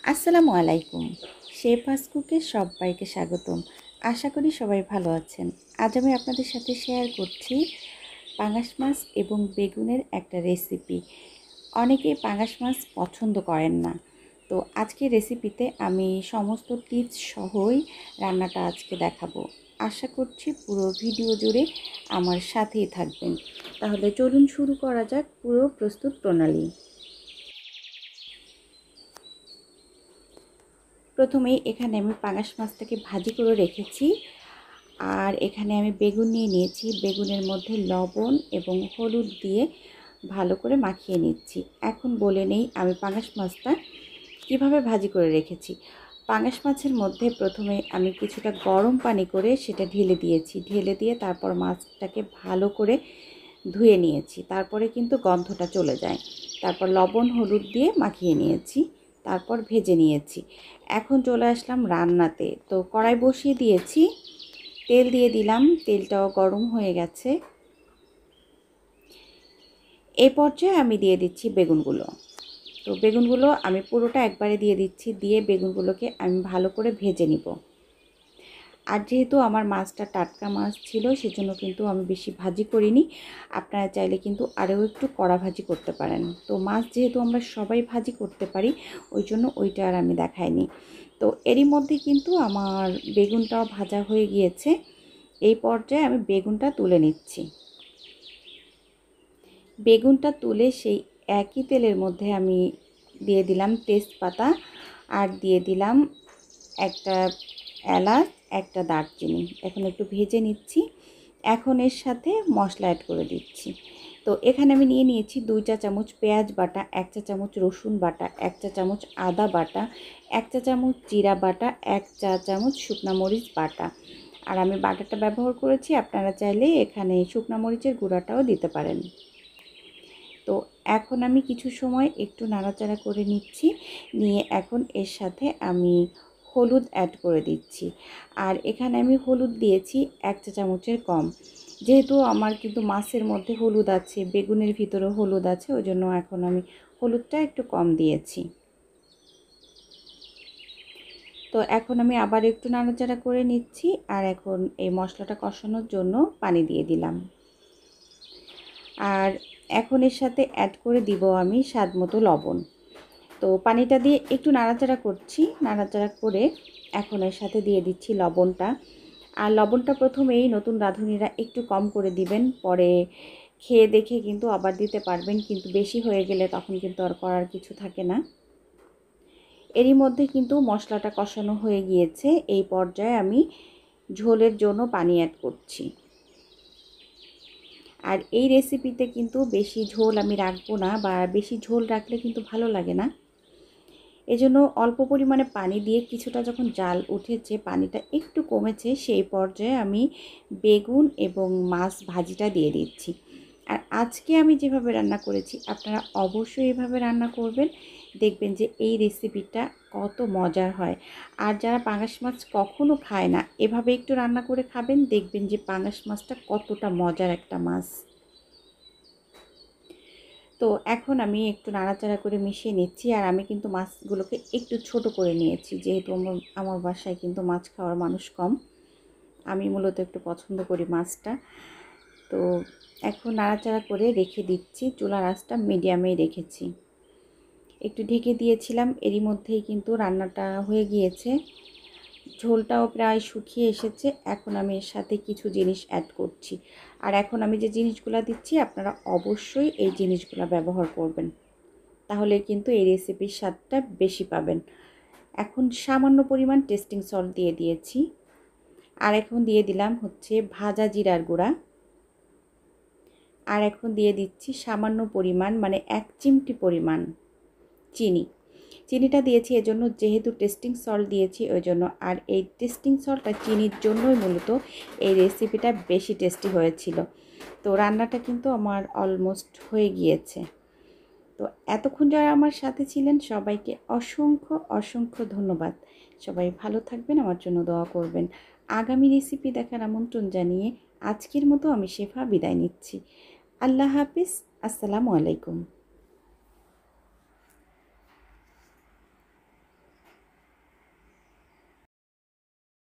আসসালামু আলাইকুম। শেফাস কুকে সবাইকে স্বাগতম। আশা করি সবাই ভালো আছেন। আজ আমি আপনাদের সাথে শেয়ার করছি পাঙাশ মাছ এবং বেগুনের একটা রেসিপি। অনেকেই পাঙাশ মাছ পছন্দ করেন না, তো আজকে রেসিপিতে আমি সমস্ত টিপস সহই রান্নাটা আজকে দেখাবো। আশা করছি পুরো ভিডিও জুড়ে আমার সাথেই থাকবেন। তাহলে চলুন শুরু করা যাক পুরো প্রস্তুত প্রণালী। প্রথমেই এখানে আমি পাঙাশ মাছটাকে ভাজি করে রেখেছি, আর এখানে আমি বেগুন নিয়ে নিয়েছি। বেগুনের মধ্যে লবণ এবং হলুদ দিয়ে ভালো করে মাখিয়ে নিচ্ছি। এখন বলে নেই আমি পাঙাশ মাছটা কিভাবে ভাজি করে রেখেছি। পাঙাশ মাছের মধ্যে প্রথমে আমি কিছুটা গরম পানি করে সেটা ঢেলে দিয়েছি। ঢেলে দিয়ে তারপর মাছটাকে ভালো করে ধুয়ে নিয়েছি। তারপরে কিন্তু গন্ধটা চলে যায়। তারপর লবণ হলুদ দিয়ে মাখিয়ে নিয়েছি, তারপর ভেজে নিয়েছি। এখন চলে আসলাম রান্নাতে। তো কড়াই বসিয়ে দিয়েছি, তেল দিয়ে দিলাম। তেলটাও গরম হয়ে গেছে। এই পর্যায়ে আমি দিয়ে দিচ্ছি বেগুনগুলো। তো বেগুনগুলো আমি পুরোটা একবারে দিয়ে দিচ্ছি। দিয়ে বেগুনগুলোকে আমি ভালো করে ভেজে নিব। আর যেহেতু আমার মাছটা টাটকা মাছ ছিল, সেজন্য কিন্তু আমি বেশি ভাজি করিনি। আপনারা চাইলে কিন্তু আরও একটু কড়া ভাজি করতে পারেন। তো মাছ যেহেতু আমরা সবাই ভাজি করতে পারি, ওই জন্য ওইটা আর আমি দেখাইনি। তো এরই মধ্যে কিন্তু আমার বেগুনটাও ভাজা হয়ে গিয়েছে। এই পর্যায়ে আমি বেগুনটা তুলে নিচ্ছি। বেগুনটা তুলে সেই একই তেলের মধ্যে আমি দিয়ে দিলাম তেজপাতা, আর দিয়ে দিলাম একটা এলাচ, একটা দারচিনি। এখন একটু ভেজে নিচ্ছি। এখন এর সাথে মশলা অ্যাড করে দিচ্ছি। তো এখানে আমি নিয়ে নিয়েছি 2 চা চামচ পেঁয়াজ বাটা, 1 চা চামচ রসুন বাটা, 1 চা চামচ আদা বাটা, 1 চা চামচ জিরা বাটা, 1 চা চামচ শুকনো মরিচ বাটা। আর আমি বাটাটা ব্যবহার করেছি, আপনারা চাইলে এখানে শুকনো মরিচের গুঁড়াটাও দিতে পারেন। তো এখন আমি কিছু সময় একটু নাড়াচাড়া করে নিচ্ছি। নিয়ে এখন এর সাথে আমি হলুদ অ্যাড করে দিচ্ছি। আর এখানে আমি হলুদ দিয়েছি 1 চা চামচের কম। যেহেতু আমার কিন্তু মাছের মধ্যে হলুদ আছে, বেগুনের ভিতরেও হলুদ আছে, ওই জন্য এখন আমি হলুদটা একটু কম দিয়েছি। তো এখন আমি আবার একটু নাড়াচাড়া করে নিচ্ছি। আর এখন এই মশলাটা কষানোর জন্য পানি দিয়ে দিলাম। আর এখন এর সাথে অ্যাড করে দিব আমি স্বাদ মতো লবণ। তো পানিটা দিয়ে একটু নাড়াচাড়া করছি। নাড়াচাড়া করে এখন এর সাথে দিয়ে দিচ্ছি লবণটা। আর লবণটা প্রথমেই নতুন রাঁধুনিরা একটু কম করে দিবেন, পরে খেয়ে দেখে কিন্তু আবার দিতে পারবেন। কিন্তু বেশি হয়ে গেলে তখন কিন্তু আর করার কিছু থাকে না। এরই মধ্যে কিন্তু মশলাটা কষানো হয়ে গিয়েছে। এই পর্যায়ে আমি ঝোলের জন্য পানি অ্যাড করছি। আর এই রেসিপিতে কিন্তু বেশি ঝোল আমি রাখবো না, বা বেশি ঝোল রাখলে কিন্তু ভালো লাগে না। এজন্য অল্প পরিমাণে পানি দিয়ে কিছুটা যখন জাল উঠেছে, পানিটা একটু কমেছে, সেই পর্যায়ে আমি বেগুন এবং মাছ ভাজিটা দিয়ে দিচ্ছি। আর আজকে আমি যেভাবে রান্না করেছি, আপনারা অবশ্যই এভাবে রান্না করবেন। দেখবেন যে এই রেসিপিটা কত মজার হয়। আর যারা পাঙাশ মাছ কখনো খায় না, এভাবে একটু রান্না করে খাবেন, দেখবেন যে পাঙাশ মাছটা কতটা মজার একটা মাছ। তো এখন আমি একটু নাড়াচাড়া করে মিশিয়ে নিচ্ছি। আর আমি কিন্তু মাছগুলোকে একটু ছোট করে নিয়েছি, যেহেতু আমার বাসায় কিন্তু মাছ খাওয়ার মানুষ কম। আমি মূলত একটু পছন্দ করি মাছটা। তো এখন নাড়াচাড়া করে রেখে দিচ্ছি। চুলার আঁচটা মিডিয়ামেই রেখেছি। একটু ঢেকে দিয়েছিলাম, এরই মধ্যেই কিন্তু রান্নাটা হয়ে গিয়েছে। ঝোলটাও প্রায় শুকিয়ে এসেছে। এখন আমি এর সাথে কিছু জিনিস অ্যাড করছি। আর এখন আমি যে জিনিসগুলো দিচ্ছি, আপনারা অবশ্যই এই জিনিসগুলো ব্যবহার করবেন, তাহলে কিন্তু এই রেসিপির স্বাদটা বেশি পাবেন। এখন সামান্য পরিমাণ টেস্টিং সল্ট দিয়ে দিয়েছি। আর এখন দিয়ে দিলাম হচ্ছে ভাজা জিরার গুঁড়া। আর এখন দিয়ে দিচ্ছি সামান্য পরিমাণ, মানে 1 চিমটি পরিমাণ চিনি। চিনিটা দিয়েছি এজন্য, যেহেতু টেস্টিং সল্ট দিয়েছি ওই জন্য। আর এই টেস্টিং সল্টটা চিনির জন্যই মূলত এই রেসিপিটা বেশি টেস্টি হয়েছিল। তো রান্নাটা কিন্তু আমার অলমোস্ট হয়ে গিয়েছে। তো এতক্ষণ যারা আমার সাথে ছিলেন, সবাইকে অসংখ্য অসংখ্য ধন্যবাদ। সবাই ভালো থাকবেন, আমার জন্য দোয়া করবেন। আগামী রেসিপি দেখার আমন্ত্রণ জানিয়ে আজকের মতো আমি শেফা বিদায় নিচ্ছি। আল্লাহ হাফিজ। আসসালামু আলাইকুম।